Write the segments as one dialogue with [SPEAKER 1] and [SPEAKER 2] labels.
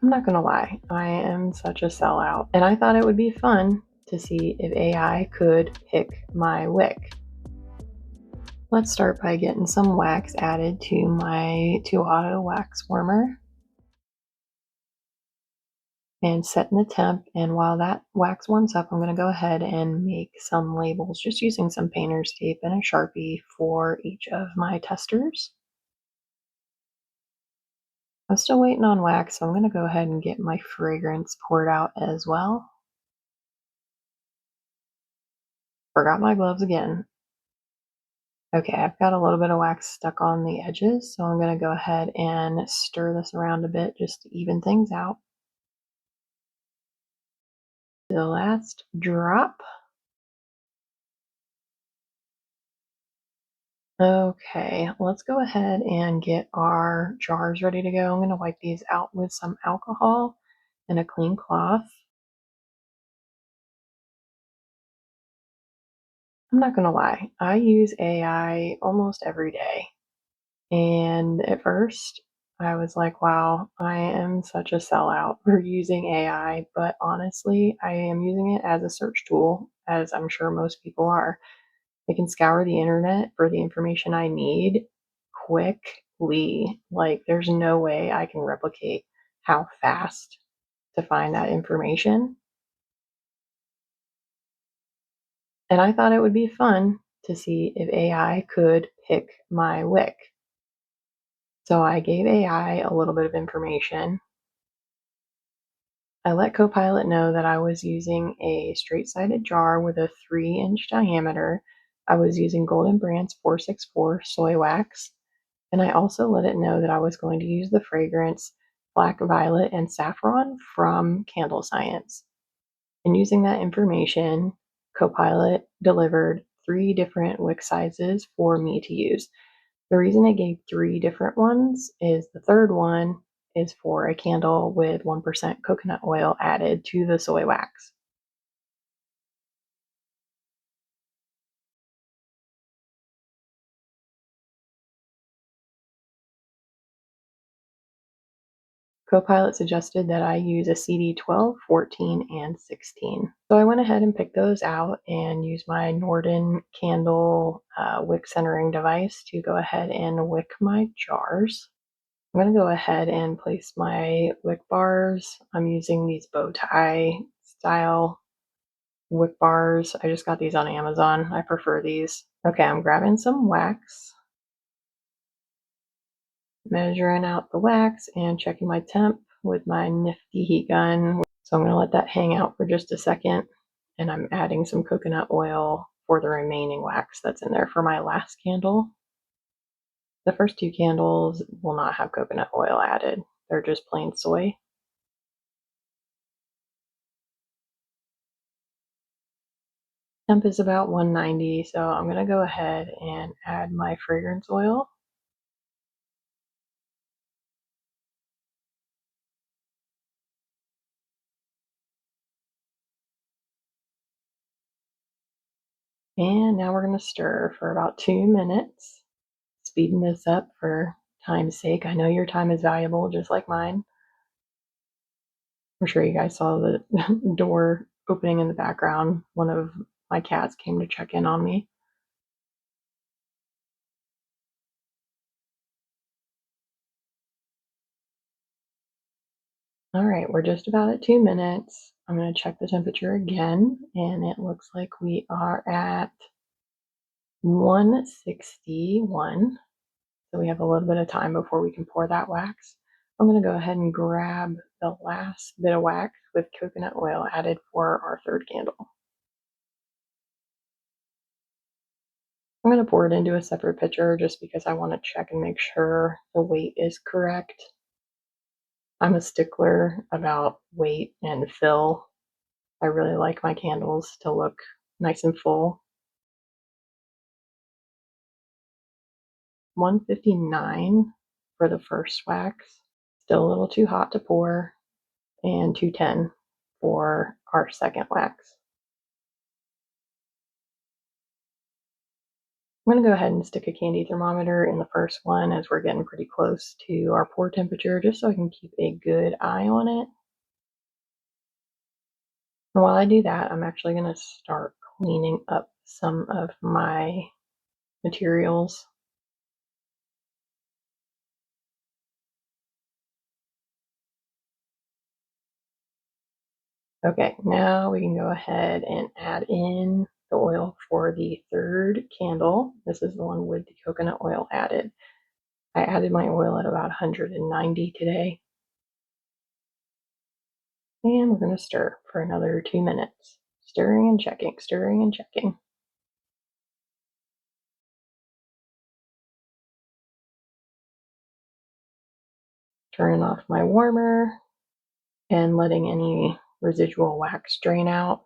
[SPEAKER 1] I'm not gonna lie, I am such a sellout, and I thought it would be fun to see if AI could pick my wick. Let's start by getting some wax added to my 2 auto wax warmer and setting the temp. And while that wax warms up, I'm going to go ahead and make some labels just using some painter's tape and a Sharpie for each of my testers. I'm still waiting on wax, so I'm going to go ahead and get my fragrance poured out as well. Forgot my gloves again. Okay, I've got a little bit of wax stuck on the edges, so I'm going to go ahead and stir this around a bit just to even things out. The last drop. Okay, let's go ahead and get our jars ready to go. I'm going to wipe these out with some alcohol and a clean cloth. I'm not going to lie, I use AI almost every day. And at first, I was like, wow, I am such a sellout for using AI. But honestly, I am using it as a search tool, as I'm sure most people are. I can scour the internet for the information I need quickly. Like, there's no way I can replicate how fast to find that information. And I thought it would be fun to see if AI could pick my wick. So I gave AI a little bit of information. I let Copilot know that I was using a straight-sided jar with a 3-inch diameter. I was using Golden Brand's 464 soy wax. And I also let it know that I was going to use the fragrance Black Violet and Saffron from Candle Science. And using that information, Copilot delivered 3 different wick sizes for me to use. The reason it gave 3 different ones is the third one is for a candle with 1% coconut oil added to the soy wax. Copilot suggested that I use a CD 12, 14, and 16. So I went ahead and picked those out and used my Norden candle wick centering device to go ahead and wick my jars. I'm going to go ahead and place my wick bars. I'm using these bow tie style wick bars. I just got these on Amazon. I prefer these. Okay, I'm grabbing some wax, measuring out the wax and checking my temp with my nifty heat gun. So I'm going to let that hang out for just a second, and I'm adding some coconut oil for the remaining wax that's in there for my last candle. The first 2 candles will not have coconut oil added. They're just plain soy. Temp is about 190, so I'm going to go ahead and add my fragrance oil. And now we're going to stir for about 2 minutes, speeding this up for time's sake. I know your time is valuable, just like mine. I'm sure you guys saw the door opening in the background. One of my cats came to check in on me. All right, we're just about at 2 minutes. I'm going to check the temperature again, and it looks like we are at 161. So we have a little bit of time before we can pour that wax. I'm going to go ahead and grab the last bit of wax with coconut oil added for our third candle. I'm going to pour it into a separate pitcher just because I want to check and make sure the weight is correct. I'm a stickler about weight and fill. I really like my candles to look nice and full. 159 for the first wax, still a little too hot to pour, and 210 for our second wax. I'm going to go ahead and stick a candy thermometer in the first one as we're getting pretty close to our pour temperature, just so I can keep a good eye on it. And while I do that, I'm actually going to start cleaning up some of my materials. Okay, now we can go ahead and add in the oil for the third candle. This is the one with the coconut oil added. I added my oil at about 190 today. And we're going to stir for another 2 minutes. Stirring and checking, stirring and checking. Turning off my warmer and letting any residual wax drain out.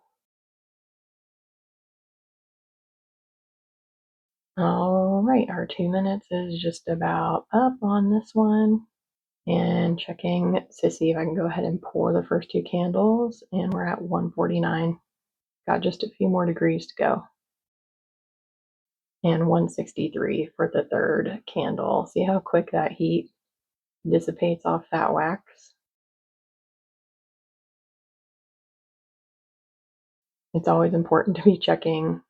[SPEAKER 1] All right, our 2 minutes is just about up on this one. And checking to see if I can go ahead and pour the first 2 candles, and we're at 149. Got just a few more degrees to go. And 163 for the third candle. See how quick that heat dissipates off that wax? It's always important to be checking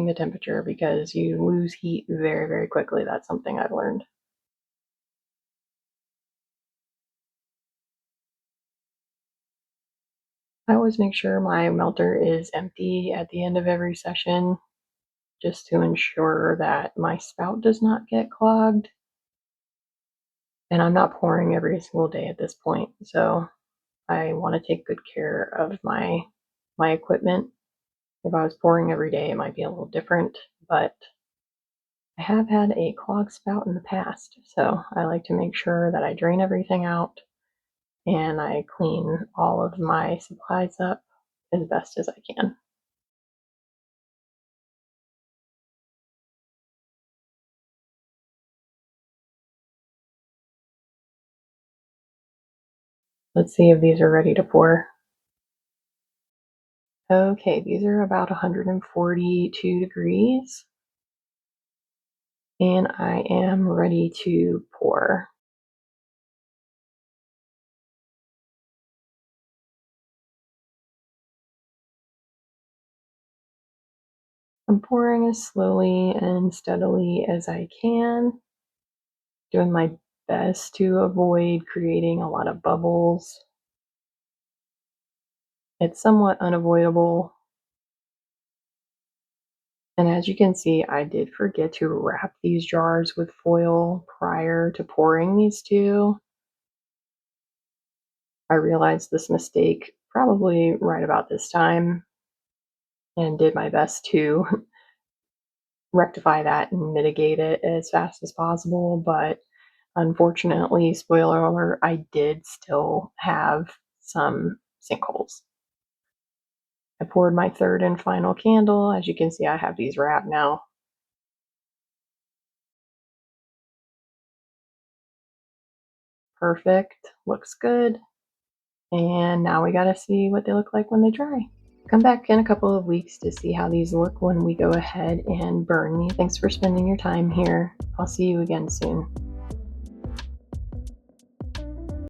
[SPEAKER 1] the temperature because you lose heat very, very quickly. That's something I've learned. I always make sure my melter is empty at the end of every session, just to ensure that my spout does not get clogged. And I'm not pouring every single day at this point, so I want to take good care of my equipment. If I was pouring every day, it might be a little different, but I have had a clogged spout in the past, so I like to make sure that I drain everything out and I clean all of my supplies up as best as I can. Let's see if these are ready to pour. Okay, these are about 142 degrees, and I am ready to pour. I'm pouring as slowly and steadily as I can, doing my best to avoid creating a lot of bubbles. It's somewhat unavoidable. And as you can see, I did forget to wrap these jars with foil prior to pouring these two. I realized this mistake probably right about this time and did my best to rectify that and mitigate it as fast as possible. But unfortunately, spoiler alert, I did still have some sinkholes. I poured my third and final candle. As you can see, I have these wrapped now. Perfect, looks good. And now we gotta see what they look like when they dry. Come back in a couple of weeks to see how these look when we go ahead and burn these. Thanks for spending your time here. I'll see you again soon.